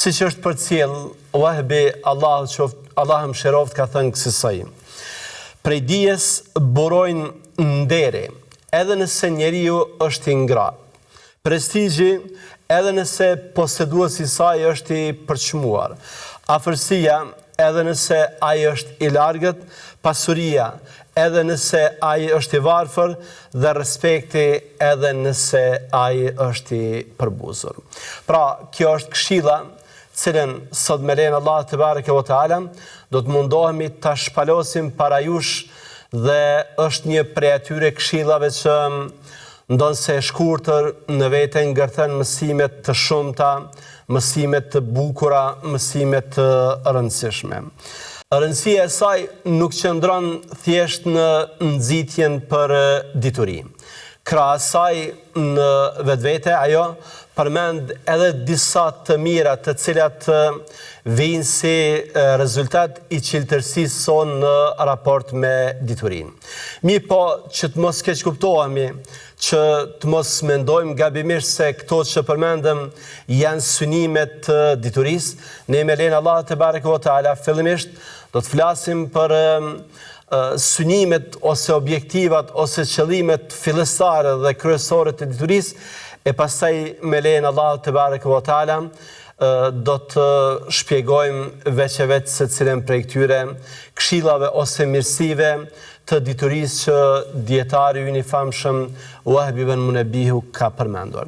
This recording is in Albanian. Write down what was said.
Si që është përcjell Wahbi, Allah mëshiroft, ka thënë kësaj: prej dijes burojnë nderi, edhe nëse njeriu është i ngratë. Prestigji, edhe nëse poseduesi i saj është i përçmuar. Afërsia, edhe nëse ai është i largët. Pasuria, edhe nëse ai është i varfër, dhe respekti, edhe nëse ai është i përbuzur. Pra, kjo është këshilla cilën sot me lejen Allah te bareke ve teala do të mundohemi ta shpalosim para jush, dhe është një prej atyre këshillave që ndonse e shkurtër në vete ngërthen mësime të shumta, mësime të bukura, mësime të rëndësishme. Rëndësia e saj nuk qëndron thjesht në nxitjen për dituri. Krahas saj në vetvete ajo përmend edhe disa të mira të cilat vijnë si rezultat i qiltërsisë sonë në raport me diturinë. Mirë po, që të mos keq kuptohemi, që të mos mendojmë gabimisht se këto që përmendëm janë synimet të diturisë. Ne me lejen Allah te bareke ve teala fillimisht do të flasim për synimet ose objektivat ose qëllimet fillestare dhe kryesore të diturisë, e pastaj me lejen Allah te bareke ve teala do të shpjegojmë veç e veç se cilën prej këtyre këshillave ose mirësive të diturisë që dietari ynë i famshëm Wahbi ibn Munabihu ka përmendur.